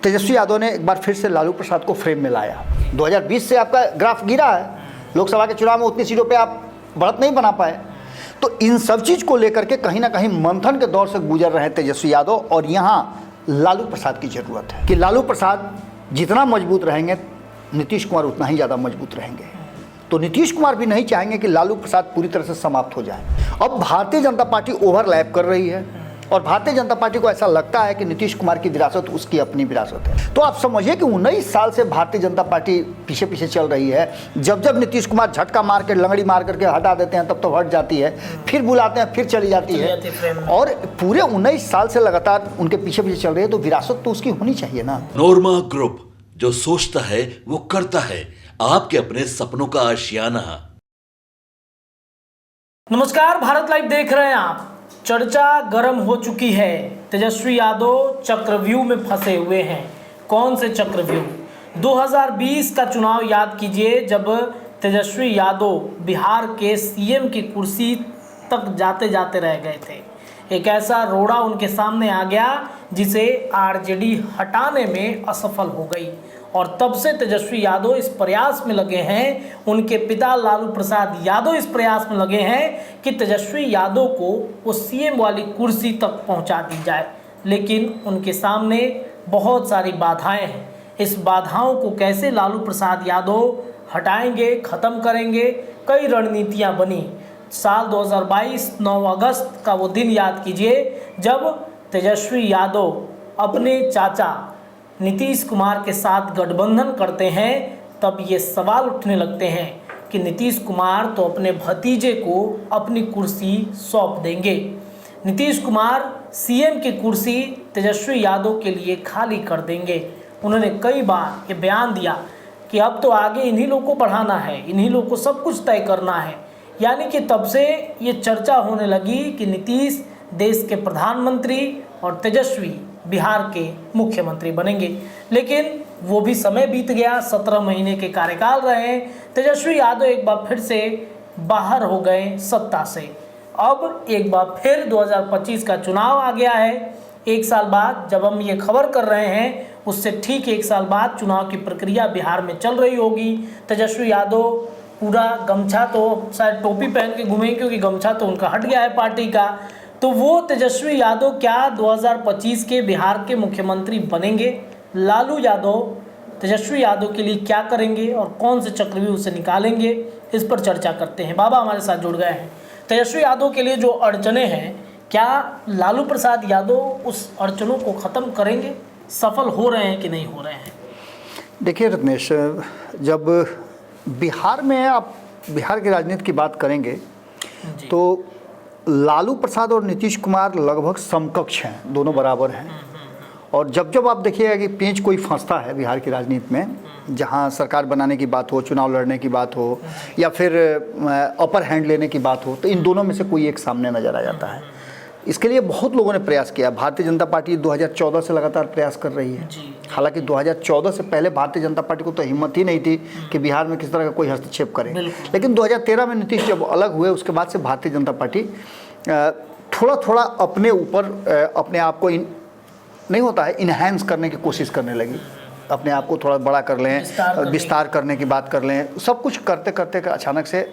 तेजस्वी यादव ने एक बार फिर से लालू प्रसाद को फ्रेम में लाया। 2020 से आपका ग्राफ गिरा है, लोकसभा के चुनाव में उतनी सीटों पे आप बढ़त नहीं बना पाए। तो इन सब चीज़ को लेकर के कहीं ना कहीं मंथन के दौर से गुजर रहे हैं तेजस्वी यादव, और यहाँ लालू प्रसाद की ज़रूरत है कि लालू प्रसाद जितना मजबूत रहेंगे नीतीश कुमार उतना ही ज़्यादा मजबूत रहेंगे। तो नीतीश कुमार भी नहीं चाहेंगे कि लालू प्रसाद पूरी तरह से समाप्त हो जाए। अब भारतीय जनता पार्टी ओवरलैप कर रही है और भारतीय जनता पार्टी को ऐसा लगता है कि नीतीश कुमार की विरासत उसकी अपनी विरासत है। तो आप समझिए कि 19 साल से भारतीय जनता पार्टी पीछे पीछे चल रही है। जब जब नीतीश कुमार झटका मार के लंगड़ी मार करके हटा देते हैं तब तो हट जाती है, फिर बुलाते हैं फिर चली जाती है, और पूरे 19 साल से लगातार उनके पीछे पीछे चल रही है। तो विरासत तो उसकी होनी चाहिए ना। नोरमा ग्रुप, जो सोचता है वो करता है, आपके अपने सपनों का आशियाना। नमस्कार, भारत लाइव देख रहे हैं आप। चर्चा गर्म हो चुकी है। तेजस्वी यादव चक्रव्यूह में फंसे हुए हैं। कौन से चक्रव्यूह? 2020 का चुनाव याद कीजिए, जब तेजस्वी यादव बिहार के सीएम की कुर्सी तक जाते जाते रह गए थे। एक ऐसा रोड़ा उनके सामने आ गया जिसे आरजेडी हटाने में असफल हो गई, और तब से तेजस्वी यादव इस प्रयास में लगे हैं, उनके पिता लालू प्रसाद यादव इस प्रयास में लगे हैं कि तेजस्वी यादव को वो सीएम वाली कुर्सी तक पहुंचा दी जाए। लेकिन उनके सामने बहुत सारी बाधाएं हैं। इस बाधाओं को कैसे लालू प्रसाद यादव हटाएंगे, ख़त्म करेंगे, कई रणनीतियां बनी। साल 2022 9 अगस्त का वो दिन याद कीजिए जब तेजस्वी यादव अपने चाचा नीतीश कुमार के साथ गठबंधन करते हैं। तब ये सवाल उठने लगते हैं कि नीतीश कुमार तो अपने भतीजे को अपनी कुर्सी सौंप देंगे। नीतीश कुमार सीएम की कुर्सी तेजस्वी यादव के लिए खाली कर देंगे। उन्होंने कई बार ये बयान दिया कि अब तो आगे इन्हीं लोगों को बढ़ाना है, इन्हीं लोगों को सब कुछ तय करना है। यानी कि तब से ये चर्चा होने लगी कि नीतीश देश के प्रधानमंत्री और तेजस्वी बिहार के मुख्यमंत्री बनेंगे। लेकिन वो भी समय बीत गया, 17 महीने के कार्यकाल रहे। तेजस्वी यादव एक बार फिर से बाहर हो गए सत्ता से। अब एक बार फिर 2025 का चुनाव आ गया है। एक साल बाद जब हम ये खबर कर रहे हैं, उससे ठीक एक साल बाद चुनाव की प्रक्रिया बिहार में चल रही होगी। तेजस्वी यादव पूरा गमछा, तो शायद टोपी पहन के घूमेंगे क्योंकि गमछा तो उनका हट गया है पार्टी का। तो वो तेजस्वी यादव क्या 2025 के बिहार के मुख्यमंत्री बनेंगे? लालू यादव तेजस्वी यादव के लिए क्या करेंगे और कौन से चक्रव्यूह से निकालेंगे, इस पर चर्चा करते हैं। बाबा हमारे साथ जुड़ गए हैं। तेजस्वी यादव के लिए जो अड़चने हैं, क्या लालू प्रसाद यादव उस अड़चनों को ख़त्म करेंगे? सफल हो रहे हैं कि नहीं हो रहे हैं? देखिए रत्नेश, जब बिहार में आप बिहार की राजनीति की बात करेंगे तो लालू प्रसाद और नीतीश कुमार लगभग समकक्ष हैं, दोनों बराबर हैं। और जब जब आप देखिएगा कि पेंच कोई फंसता है बिहार की राजनीति में, जहां सरकार बनाने की बात हो, चुनाव लड़ने की बात हो, या फिर अपर हैंड लेने की बात हो, तो इन दोनों में से कोई एक सामने नज़र आ जाता है। इसके लिए बहुत लोगों ने प्रयास किया। भारतीय जनता पार्टी 2014 से लगातार प्रयास कर रही है। हालांकि 2014 से पहले भारतीय जनता पार्टी को तो हिम्मत ही नहीं थी कि बिहार में किस तरह का कोई हस्तक्षेप करे। लेकिन 2013 में नीतीश जब अलग हुए, उसके बाद से भारतीय जनता पार्टी थोड़ा थोड़ा अपने ऊपर अपने आप को नहीं होता है इन्हेंस करने की कोशिश करने लगी। अपने आप को थोड़ा बड़ा कर लें, विस्तार करने की बात कर लें। सब कुछ करते करते अचानक से,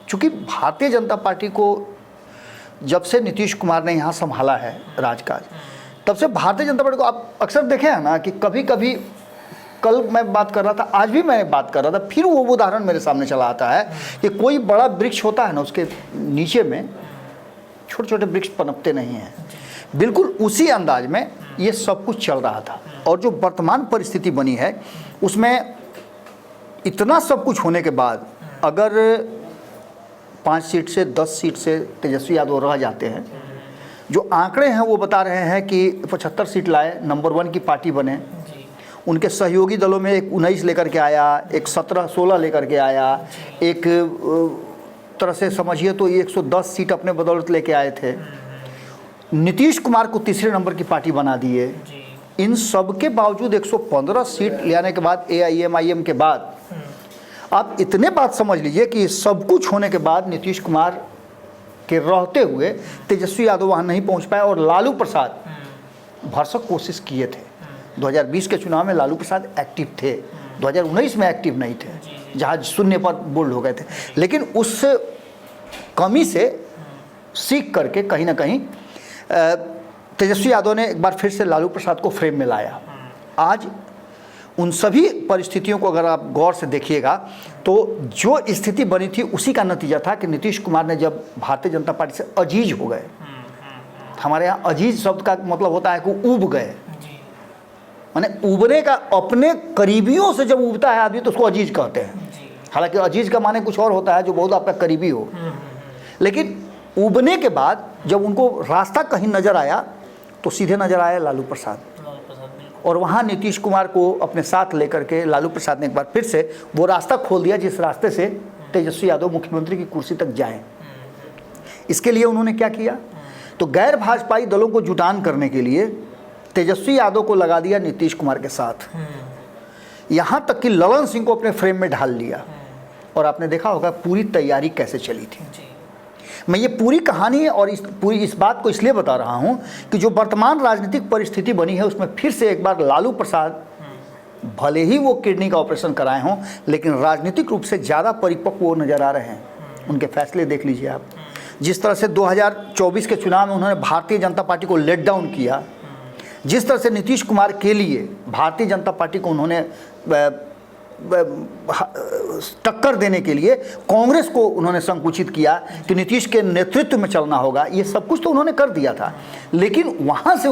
चूँकि भारतीय जनता पार्टी को जब से नीतीश कुमार ने यहाँ संभाला है राजकाज, तब से भारतीय जनता पार्टी को आप अक्सर देखे हैं ना कि कभी कभी, कल मैं बात कर रहा था, आज भी मैं बात कर रहा था, फिर वो उदाहरण मेरे सामने चला आता है कि कोई बड़ा वृक्ष होता है ना, उसके नीचे में छोटे छोटे वृक्ष पनपते नहीं हैं। बिल्कुल उसी अंदाज में ये सब कुछ चल रहा था। और जो वर्तमान परिस्थिति बनी है उसमें इतना सब कुछ होने के बाद अगर 5 सीट से 10 सीट से तेजस्वी यादव रह जाते हैं, जो आंकड़े हैं वो बता रहे हैं कि 75 सीट लाए, नंबर 1 की पार्टी बने। उनके सहयोगी दलों में एक 19 लेकर के आया, एक 17-16 लेकर के आया, एक तरह से समझिए तो 110 सीट अपने बदौलत लेके आए थे। नीतीश कुमार को तीसरे नंबर की पार्टी बना दिए। इन सब के बावजूद 115 सीट ले आने के बाद AIMIM के बाद आप इतने बात समझ लीजिए कि सब कुछ होने के बाद नीतीश कुमार के रहते हुए तेजस्वी यादव वहाँ नहीं पहुँच पाए और लालू प्रसाद भरसक कोशिश किए थे। 2020 के चुनाव में लालू प्रसाद एक्टिव थे, 2019 में एक्टिव नहीं थे, जहाँ शून्य पर बोल्ड हो गए थे। लेकिन उस कमी से सीख करके कहीं ना कहीं तेजस्वी यादव ने एक बार फिर से लालू प्रसाद को फ्रेम में लाया। आज उन सभी परिस्थितियों को अगर आप गौर से देखिएगा तो जो स्थिति बनी थी उसी का नतीजा था कि नीतीश कुमार ने जब भारतीय जनता पार्टी से अजीज हो गए, हमारे यहाँ अजीज शब्द का मतलब होता है कि उब गए, माने उबने का, अपने करीबियों से जब उबता है आदमी तो उसको अजीज कहते हैं। हालांकि अजीज का माने कुछ और होता है, जो बहुत आपका करीबी हो। लेकिन उबने के बाद जब उनको रास्ता कहीं नजर आया तो सीधे नजर आया लालू प्रसाद, और वहाँ नीतीश कुमार को अपने साथ लेकर के लालू प्रसाद ने एक बार फिर से वो रास्ता खोल दिया जिस रास्ते से तेजस्वी यादव मुख्यमंत्री की कुर्सी तक जाएं। इसके लिए उन्होंने क्या किया, तो गैर भाजपाई दलों को जुटान करने के लिए तेजस्वी यादव को लगा दिया नीतीश कुमार के साथ, यहाँ तक कि ललन सिंह को अपने फ्रेम में ढाल लिया। और आपने देखा होगा पूरी तैयारी कैसे चली थी। मैं ये पूरी कहानी और इस बात को इसलिए बता रहा हूँ कि जो वर्तमान राजनीतिक परिस्थिति बनी है उसमें फिर से एक बार लालू प्रसाद, भले ही वो किडनी का ऑपरेशन कराए हों, लेकिन राजनीतिक रूप से ज़्यादा परिपक्व वो नज़र आ रहे हैं। उनके फैसले देख लीजिए आप, जिस तरह से 2024 के चुनाव में उन्होंने भारतीय जनता पार्टी को लेट डाउन किया, जिस तरह से नीतीश कुमार के लिए भारतीय जनता पार्टी को उन्होंने टक्कर देने के लिए कांग्रेस को उन्होंने संकुचित किया कि नीतीश के नेतृत्व में चलना होगा, ये सब कुछ तो उन्होंने कर दिया था। लेकिन वहाँ से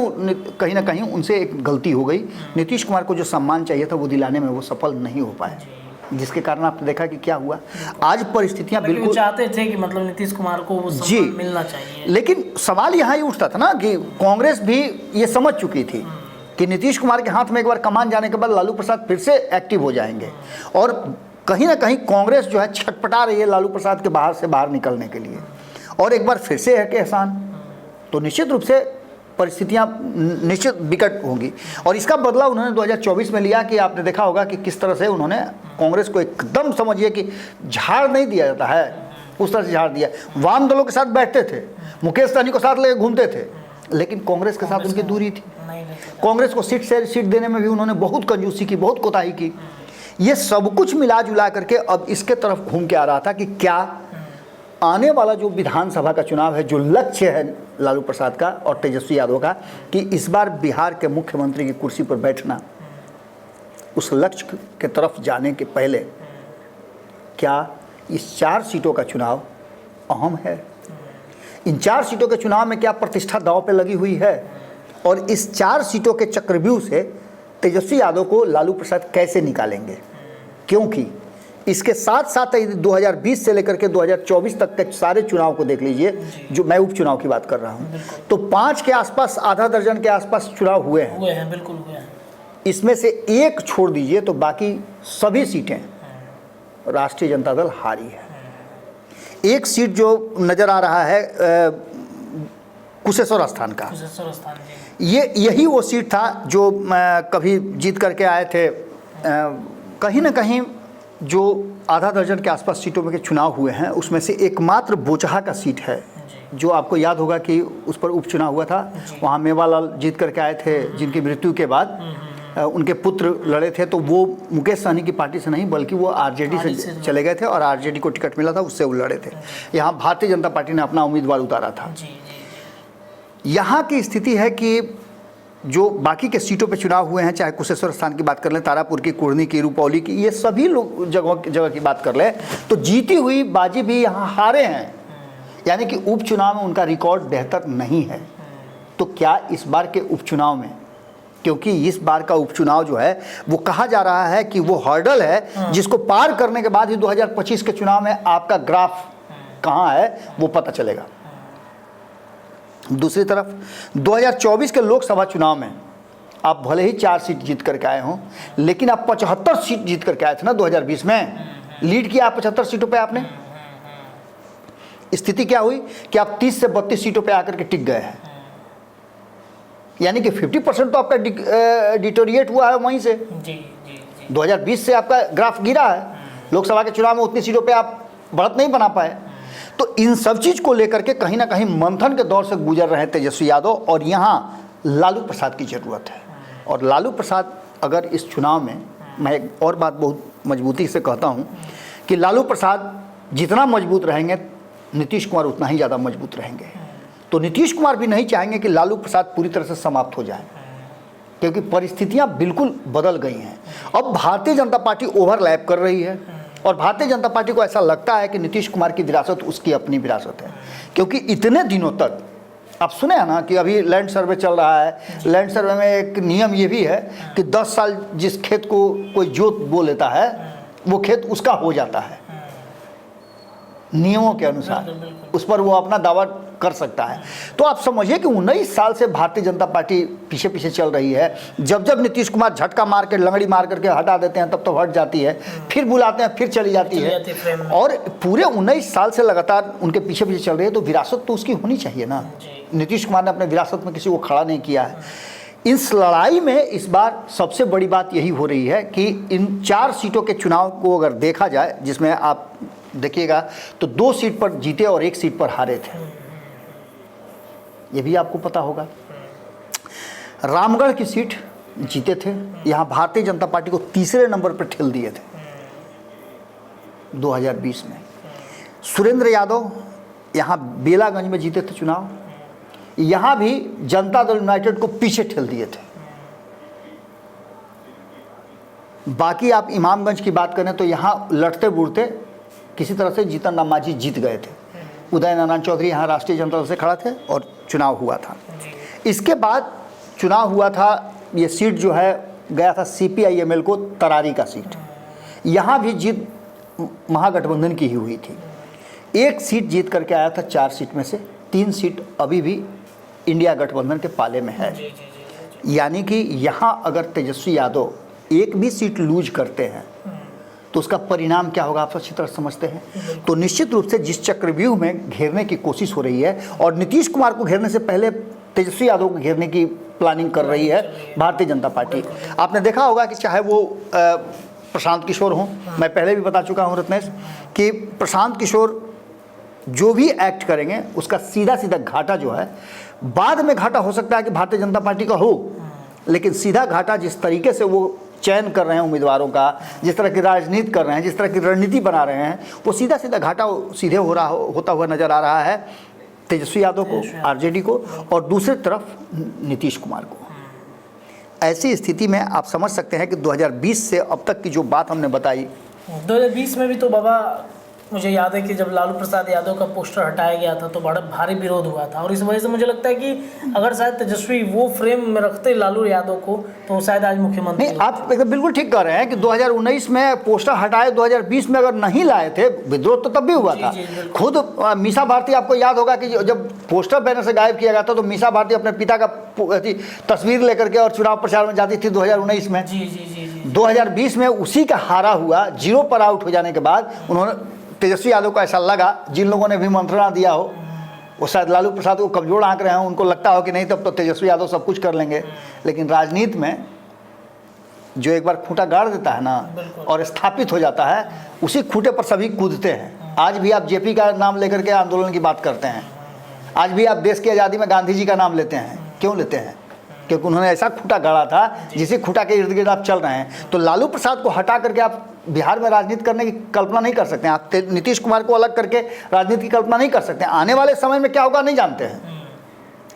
कहीं ना कहीं उनसे एक गलती हो गई, नीतीश कुमार को जो सम्मान चाहिए था वो दिलाने में वो सफल नहीं हो पाए, जिसके कारण आपने देखा कि क्या हुआ। आज परिस्थितियां बिल्कुल चाहते थे कि मतलब नीतीश कुमार को वो सम्मान मिलना चाहिए, लेकिन सवाल यहाँ ही उठता था ना कि कांग्रेस भी ये समझ चुकी थी कि नीतीश कुमार के हाथ में एक बार कमान जाने के बाद लालू प्रसाद फिर से एक्टिव हो जाएंगे, और कहीं ना कहीं कांग्रेस जो है छटपटा रही है लालू प्रसाद के बाहर निकलने के लिए, और एक बार फिर से है कि एहसान, तो निश्चित रूप से परिस्थितियां निश्चित विकट होंगी। और इसका बदला उन्होंने 2024 में लिया कि आपने देखा होगा कि किस तरह से उन्होंने कांग्रेस को एकदम, समझिए कि झाड़ नहीं दिया जाता है, उस तरह से झाड़ दिया। वाम दलों के साथ बैठते थे, मुकेश सहनी को साथ लेकर घूमते थे, लेकिन कांग्रेस के साथ उनकी दूरी थी। कांग्रेस को सीट देने में भी उन्होंने बहुत कंजूसी की, बहुत कोताही की। ये सब कुछ मिला जुला करके अब इसके तरफ घूम के आ रहा था कि क्या आने वाला जो विधानसभा का चुनाव है, जो लक्ष्य है लालू प्रसाद का और तेजस्वी यादव का कि इस बार बिहार के मुख्यमंत्री की कुर्सी पर बैठना, उस लक्ष्य के तरफ जाने के पहले क्या इस 4 सीटों का चुनाव अहम है? इन 4 सीटों के चुनाव में क्या प्रतिष्ठा दांव पे लगी हुई है? और इस 4 सीटों के चक्रव्यूह से तेजस्वी यादव को लालू प्रसाद कैसे निकालेंगे? क्योंकि इसके साथ साथ 2020 से लेकर के 2024 तक के सारे चुनाव को देख लीजिए, जो मैं उपचुनाव की बात कर रहा हूँ, तो 5 के आसपास, आधा दर्जन के आसपास चुनाव हुए हैं। बिल्कुल हुए हैं। इसमें से एक छोड़ दीजिए तो बाकी सभी सीटें राष्ट्रीय जनता दल हारी है। एक सीट जो नजर आ रहा है कुशेश्वर स्थान का, यही वो सीट था जो कभी जीत करके आए थे। कहीं ना कहीं जो आधा दर्जन के आसपास सीटों में के चुनाव हुए हैं उसमें से एकमात्र बोचहा का सीट है, जो आपको याद होगा कि उस पर उपचुनाव हुआ था। वहाँ मेवालाल जीत करके आए थे, जिनकी मृत्यु के बाद उनके पुत्र लड़े थे, तो वो मुकेश सहनी की पार्टी से नहीं बल्कि वो आरजेडी से चले गए थे और आरजेडी को टिकट मिला था, उससे वो लड़े थे। यहाँ भारतीय जनता पार्टी ने अपना उम्मीदवार उतारा था। यहाँ की स्थिति है कि जो बाकी के सीटों पे चुनाव हुए हैं, चाहे कुशेश्वर स्थान की बात कर लें, तारापुर की, कुर्नी की, रुपौली की, ये सभी लोग जगह की बात कर लें तो जीती हुई बाजी भी यहाँ हारे हैं, यानी कि उपचुनाव में उनका रिकॉर्ड बेहतर नहीं है। तो क्या इस बार के उपचुनाव में, क्योंकि इस बार का उपचुनाव जो है वो कहा जा रहा है कि वो हर्डल है जिसको पार करने के बाद ही 2025 के चुनाव में आपका ग्राफ कहाँ है वो पता चलेगा। दूसरी तरफ 2024 के लोकसभा चुनाव में आप भले ही 4 सीट जीत करके आए हों, लेकिन आप 75 सीट जीत करके आए थे ना 2020 में, लीड किया 75 सीटों पे आपने। स्थिति क्या हुई कि आप 30 से 32 सीटों पे आकर के टिक गए हैं, यानी कि 50% तो आपका डिटोरिएट हुआ है वहीं से। 2020 से आपका ग्राफ गिरा है, लोकसभा के चुनाव में उतनी सीटों पे आप बढ़त नहीं बना पाए। तो इन सब चीज़ को लेकर के कहीं ना कहीं मंथन के दौर से गुजर रहे हैं तेजस्वी यादव, और यहाँ लालू प्रसाद की ज़रूरत है। और लालू प्रसाद अगर इस चुनाव में, मैं एक और बात बहुत मजबूती से कहता हूँ कि लालू प्रसाद जितना मजबूत रहेंगे नीतीश कुमार उतना ही ज़्यादा मजबूत रहेंगे। तो नीतीश कुमार भी नहीं चाहेंगे कि लालू प्रसाद पूरी तरह से समाप्त हो जाए, क्योंकि परिस्थितियां बिल्कुल बदल गई हैं। अब भारतीय जनता पार्टी ओवरलैप कर रही है और भारतीय जनता पार्टी को ऐसा लगता है कि नीतीश कुमार की विरासत उसकी अपनी विरासत है, क्योंकि इतने दिनों तक आप सुने हैं ना कि अभी लैंड सर्वे चल रहा है। लैंड सर्वे में एक नियम ये भी है कि 10 साल जिस खेत को कोई जोत बो लेता है वो खेत उसका हो जाता है नियमों के अनुसार, उस पर वो अपना दावा कर सकता है। तो आप समझिए कि 19 साल से भारतीय जनता पार्टी पीछे पीछे चल रही है। जब जब नीतीश कुमार झटका मार के लंगड़ी मार करके हटा देते हैं तब तो हट जाती है, फिर बुलाते हैं फिर चली जाती है, और पूरे 19 साल से लगातार उनके पीछे पीछे चल रही है। तो विरासत तो उसकी होनी चाहिए ना। नीतीश कुमार ने अपने विरासत में किसी को खड़ा नहीं किया है। इस लड़ाई में इस बार सबसे बड़ी बात यही हो रही है कि इन 4 सीटों के चुनाव को अगर देखा जाए, जिसमें आप देखिएगा तो 2 सीट पर जीते और 1 सीट पर हारे थे, ये भी आपको पता होगा। रामगढ़ की सीट जीते थे, यहाँ भारतीय जनता पार्टी को तीसरे नंबर पर ठेल दिए थे 2020 में। सुरेंद्र यादव यहाँ बेलागंज में जीते थे चुनाव, यहाँ भी जनता दल यूनाइटेड को पीछे ठेल दिए थे। बाकी आप इमामगंज की बात करें तो यहाँ लड़ते बुड़ते किसी तरह से जीतन राम मांझी जीत गए थे। उदय नारायण चौधरी यहाँ राष्ट्रीय जनता दल से खड़ा थे और चुनाव हुआ था। इसके बाद चुनाव हुआ था, ये सीट जो है गया था CPI-ML को, तरारी का सीट। यहाँ भी जीत महागठबंधन की ही हुई थी। 1 सीट जीत करके आया था 4 सीट में से, 3 सीट अभी भी इंडिया गठबंधन के पाले में है। यानी कि यहाँ अगर तेजस्वी यादव एक भी सीट लूज करते हैं तो उसका परिणाम क्या होगा आप अच्छी तरह समझते हैं। तो निश्चित रूप से जिस चक्रव्यूह में घेरने की कोशिश हो रही है, और नीतीश कुमार को घेरने से पहले तेजस्वी यादव को घेरने की प्लानिंग कर रही है भारतीय जनता पार्टी। आपने देखा होगा कि चाहे वो प्रशांत किशोर हों, मैं पहले भी बता चुका हूँ रत्नेश कि प्रशांत किशोर जो भी एक्ट करेंगे उसका सीधा सीधा घाटा जो है, बाद में घाटा हो सकता है कि भारतीय जनता पार्टी का हो, लेकिन सीधा घाटा जिस तरीके से वो चयन कर रहे हैं उम्मीदवारों का, जिस तरह की राजनीति कर रहे हैं, जिस तरह की रणनीति बना रहे हैं, वो सीधा सीधा घाटा सीधे होता हुआ नजर आ रहा है तेजस्वी यादव को, RJD को, और दूसरी तरफ नीतीश कुमार को। ऐसी स्थिति में आप समझ सकते हैं कि 2020 से अब तक की जो बात हमने बताई, 2020 में भी तो बाबा मुझे याद है कि जब लालू प्रसाद यादव का पोस्टर हटाया गया था तो बड़ा भारी विरोध हुआ था, और इस वजह से मुझे लगता है कि अगर शायद तेजस्वी वो फ्रेम में रखते लालू यादव को तो शायद आज मुख्यमंत्री। नहीं, आप एकदम बिल्कुल ठीक कह रहे हैं कि 2019 में पोस्टर हटाए, 2020 में अगर नहीं लाए थे, विद्रोह तो तब भी हुआ था। खुद मीसा भारती, आपको याद होगा कि जब पोस्टर बैनर से गायब किया गया था तो मीसा भारती अपने पिता का तस्वीर लेकर के और चुनाव प्रचार में जाती थी 2019 में। 2020 में उसी का हारा हुआ, 0 पर आउट हो जाने के बाद उन्होंने, तेजस्वी यादव को ऐसा लगा, जिन लोगों ने भी मंत्रणा दिया हो वो शायद लालू प्रसाद को कमजोर आंक रहे हैं, उनको लगता हो कि नहीं तब तो तेजस्वी यादव सब कुछ कर लेंगे। लेकिन राजनीति में जो एक बार खूंटा गाड़ देता है ना और स्थापित हो जाता है, उसी खूंटे पर सभी कूदते हैं। आज भी आप JP का नाम लेकर के आंदोलन की बात करते हैं, आज भी आप देश की आज़ादी में गांधी जी का नाम लेते हैं। क्यों लेते हैं? क्योंकि उन्होंने ऐसा खूंटा गाड़ा था जिसे खूंटा के इर्द गिर्द आप चल रहे हैं। तो लालू प्रसाद को हटा करके आप बिहार में राजनीति करने की कल्पना नहीं कर सकते हैं। आप नीतीश कुमार को अलग करके राजनीति की कल्पना नहीं कर सकते हैं। आने वाले समय में क्या होगा नहीं जानते हैं,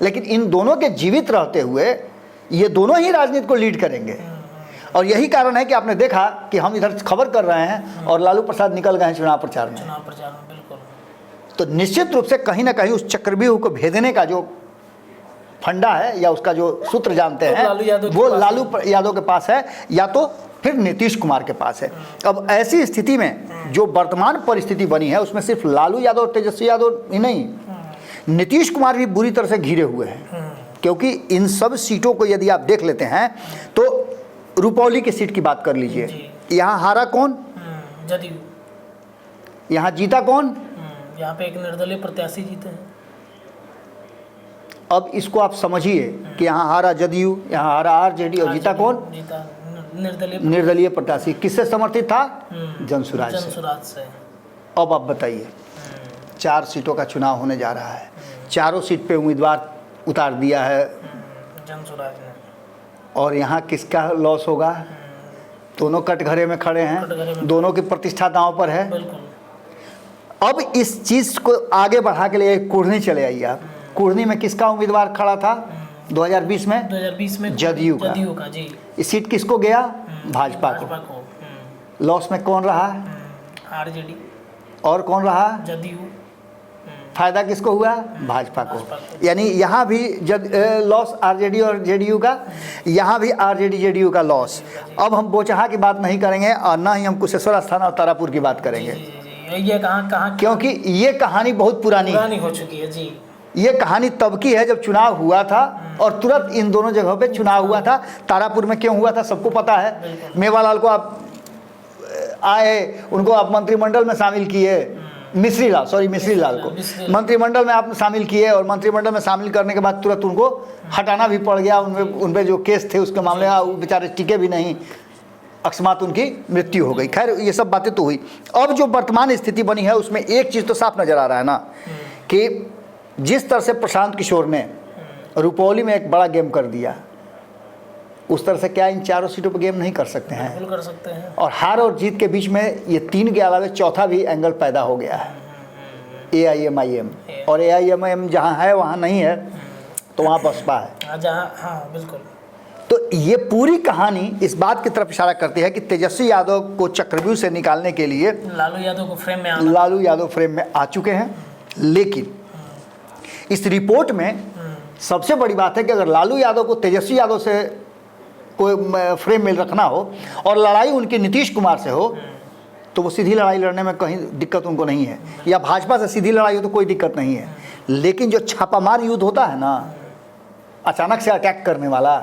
लेकिन इन दोनों के जीवित रहते हुए ये दोनों ही राजनीति को लीड करेंगे। और यही कारण है कि आपने देखा कि हम इधर खबर कर रहे हैं और लालू प्रसाद निकल गए हैं चुनाव प्रचार में। बिल्कुल। तो निश्चित रूप से कहीं ना कहीं उस चक्रव्यूह को भेदने का जो फंडा है या उसका जो सूत्र जानते हैं वो लालू यादव के पास है, या तो फिर नीतीश कुमार के पास है। अब ऐसी स्थिति में जो वर्तमान परिस्थिति बनी है उसमें सिर्फ लालू यादव और तेजस्वी यादव ही नहीं, नीतीश कुमार भी बुरी तरह से घिरे हुए हैं। क्योंकि इन सब सीटों को यदि आप देख लेते हैं तो रुपौली की सीट की बात कर लीजिए, यहाँ हारा कौन, जदयू। यहाँ जीता कौन, यहाँ पे एक निर्दलीय प्रत्याशी जीते हैं। अब इसको आप समझिए कि यहाँ हारा जदयू, यहाँ हारा RJD, और जीता कौन, जीता निर्दलीय प्रत्याशी। किससे समर्थित था? जनसुराज से। अब आप बताइए, 4 सीटों का चुनाव होने जा रहा है, चारों सीट पे उम्मीदवार उतार दिया है जनसुराज ने। और यहाँ किसका लॉस होगा? दोनों कटघरे में खड़े कटघरे हैं, में। दोनों की प्रतिष्ठा दांव पर है। बिल्कुल। अब इस चीज़ को आगे बढ़ा के लिए कुढ़नी चले आइए आप। कुढ़नी में किसका उम्मीदवार खड़ा था 2020 में? 2020 में जदयू का। जदयू का जी। इस सीट किसको गया? भाजपा भाजपा को। को। लॉस में कौन रहा? आरजेडी। और कौन रहा? जदयू। फायदा किसको हुआ? भाजपा भाजपा को। यानी यहाँ भी लॉस आरजेडी और जेडीयू का, यहाँ भी आरजेडी जेडीयू का लॉस। अब हम बोचहा की बात नहीं करेंगे और ना ही हम कुशेश्वर स्थान और तारापुर की बात करेंगे, ये कहाँ क्योंकि ये कहानी बहुत पुरानी हो चुकी है जी। ये कहानी तब की है जब चुनाव हुआ था और तुरंत इन दोनों जगहों पे चुनाव हुआ था। तारापुर में क्यों हुआ था सबको पता है। मेवालाल को आप आए, उनको आप मंत्रिमंडल में शामिल किए, मिश्री लाल को मंत्रिमंडल में आप शामिल किए और मंत्रिमंडल में शामिल करने के बाद तुरंत उनको हटाना भी पड़ गया। उन पे जो केस थे उसके मामले में वो बेचारे टिके भी नहीं, अकस्मात उनकी मृत्यु हो गई। खैर ये सब बातें तो हुई। अब जो वर्तमान स्थिति बनी है उसमें एक चीज़ तो साफ नज़र आ रहा है ना कि जिस तरह से प्रशांत किशोर ने रुपौली में एक बड़ा गेम कर दिया, उस तरह से क्या इन चारों सीटों पर गेम नहीं कर सकते हैं? बिल्कुल कर सकते हैं। और हार और जीत के बीच में ये 3 के अलावा चौथा भी एंगल पैदा हो गया है, AIMIM। और AIMIM जहाँ है वहाँ नहीं है तो वहाँ बसपा है। हाँ बिल्कुल। तो ये पूरी कहानी इस बात की तरफ इशारा करती है कि तेजस्वी यादव को चक्रव्यूह से निकालने के लिए लालू यादव को फ्रेम में लालू यादव फ्रेम में आ चुके हैं। लेकिन इस रिपोर्ट में सबसे बड़ी बात है कि अगर लालू यादव को तेजस्वी यादव से कोई फ्रेम में रखना हो और लड़ाई उनकी नीतीश कुमार से हो तो वो सीधी लड़ाई लड़ने में कहीं दिक्कत उनको नहीं है, या भाजपा से सीधी लड़ाई हो तो कोई दिक्कत नहीं है। लेकिन जो छापामार युद्ध होता है ना, अचानक से अटैक करने वाला,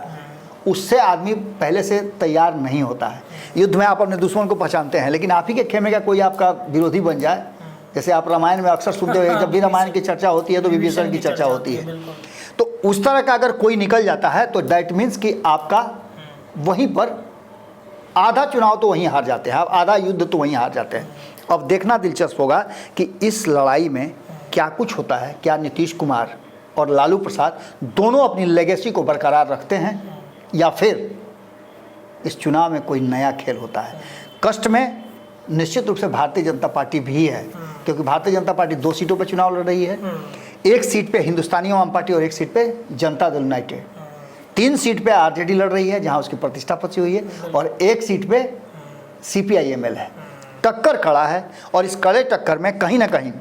उससे आदमी पहले से तैयार नहीं होता है। युद्ध में आप अपने दुश्मन को पहचानते हैं, लेकिन आप ही के खेमे का कोई आपका विरोधी बन जाए, जैसे आप रामायण में अक्सर सुनते हो, जब भी रामायण की चर्चा होती है तो विभीषण की चर्चा होती है। तो उस तरह का अगर कोई निकल जाता है तो दैट मीन्स कि आपका वहीं पर आधा चुनाव तो वहीं हार जाते हैं, आधा युद्ध तो वहीं हार जाते हैं। अब देखना दिलचस्प होगा कि इस लड़ाई में क्या कुछ होता है। क्या नीतीश कुमार और लालू प्रसाद दोनों अपनी लेगेसी को बरकरार रखते हैं या फिर इस चुनाव में कोई नया खेल होता है। कष्ट में निश्चित रूप से भारतीय जनता पार्टी भी है, क्योंकि भारतीय जनता पार्टी 2 सीटों पर चुनाव लड़ रही है। एक सीट पे हिंदुस्तानी आवाम पार्टी और एक सीट पे जनता दल यूनाइटेड। 3 सीट पे आरजेडी लड़ रही है जहां उसकी प्रतिष्ठा फंसी हुई है, और एक सीट पे CPI-ML है। टक्कर कड़ा है और इस कड़े टक्कर में कहीं ना कहीं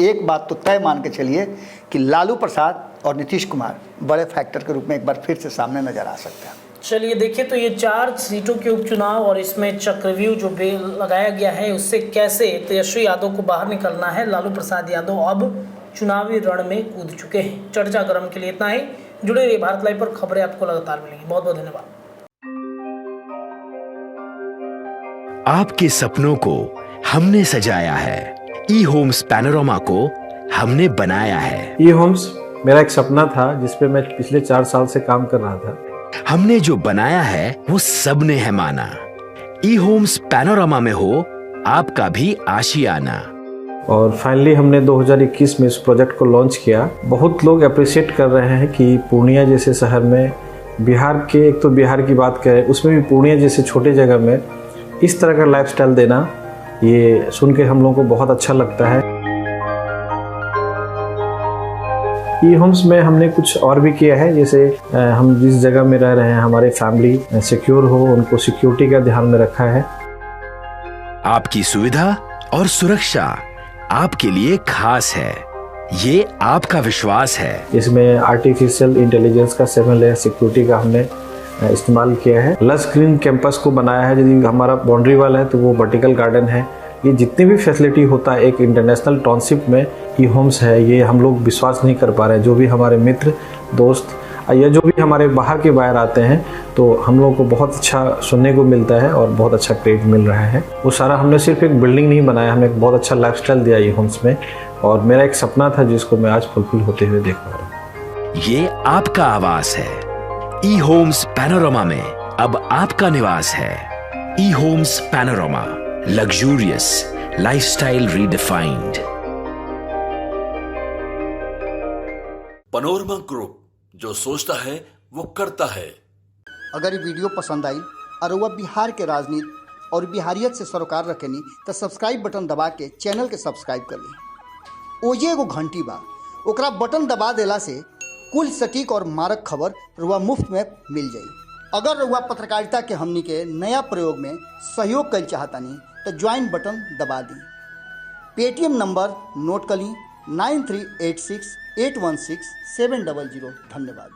एक बात तो तय मान के चलिए कि लालू प्रसाद और नीतीश कुमार बड़े फैक्टर के रूप में एक बार फिर से सामने नजर आ सकते हैं। चलिए देखिए, तो ये 4 सीटों के उपचुनाव और इसमें चक्रव्यूह जो बेल लगाया गया है उससे कैसे तेजस्वी यादव को बाहर निकलना है। लालू प्रसाद यादव अब चुनावी रण में कूद चुके हैं। चर्चा गर्म के लिए इतना ही। जुड़े रहिए भारत लाइव पर, खबरें आपको लगातार मिलेंगी। बहुत बहुत धन्यवाद। आपके सपनों को हमने सजाया है, ई-होम्स पैनोरमा को हमने बनाया है। ई-होम्स मेरा एक सपना था जिस पे मैं पिछले 4 साल से काम कर रहा था। हमने जो बनाया है वो सबने है माना। ई-होम्स पैनोरमा में हो आपका भी आशियाना। और फाइनली हमने 2021 में इस प्रोजेक्ट को लॉन्च किया। बहुत लोग अप्रिशिएट कर रहे हैं कि पूर्णिया जैसे शहर में, बिहार के, एक तो बिहार की बात करें उसमें भी पूर्णिया जैसे छोटे जगह में इस तरह का लाइफस्टाइल देना, ये सुन के हम लोगों को बहुत अच्छा लगता है। ई-होम्स में हमने कुछ और भी किया है, जैसे हम जिस जगह में रह रहे हैं हमारे फैमिली सिक्योर हो, उनको सिक्योरिटी का ध्यान में रखा है। आपकी सुविधा और सुरक्षा आपके लिए खास है, ये आपका विश्वास है। इसमें आर्टिफिशियल इंटेलिजेंस का 7 लेयर सिक्योरिटी का हमने इस्तेमाल किया है। लस ग्रीन कैंपस को बनाया है। यदि हमारा बाउंड्री वाल है तो वो वर्टिकल गार्डन है। ये जितनी भी फैसिलिटी होता है एक इंटरनेशनल टाउनशिप में ई-होम्स है, ये हम लोग विश्वास नहीं कर पा रहे हैं। जो भी हमारे मित्र दोस्त या जो भी हमारे बाहर के बाहर आते हैं तो हम लोगों को बहुत अच्छा सुनने को मिलता है और बहुत अच्छा क्रेडिट मिल रहा है। वो सारा हमने सिर्फ एक बिल्डिंग नहीं बनाया, हमें एक बहुत अच्छा लाइफस्टाइल दिया ई-होम्स में, और मेरा एक सपना था जिसको मैं आज फुलफिल होते हुए देख पा रहा हूँ। ये आपका आवास है। ई-होम्स पैनोरमा में अब आपका निवास है। E Homes Panorama, luxurious lifestyle redefined. Panorama group, जो सोचता है वो करता है। अगर ये वीडियो पसंद आई और वह बिहार के राजनीति और बिहारियत से सरोकार रखेनी तो सब्सक्राइब बटन दबा के चैनल के सब्सक्राइब कर ली। ओजे एगो घंटी बा, ओकरा बटन दबा देला से कुल सटीक और मारक खबर रुआ मुफ्त में मिल जाई। अगर रुआ पत्रकारिता के हमनी के नया प्रयोग में सहयोग कर चाहतानी तो ज्वाइन बटन दबा दी। पेटीएम नंबर नोट कर ली 9386816700। धन्यवाद।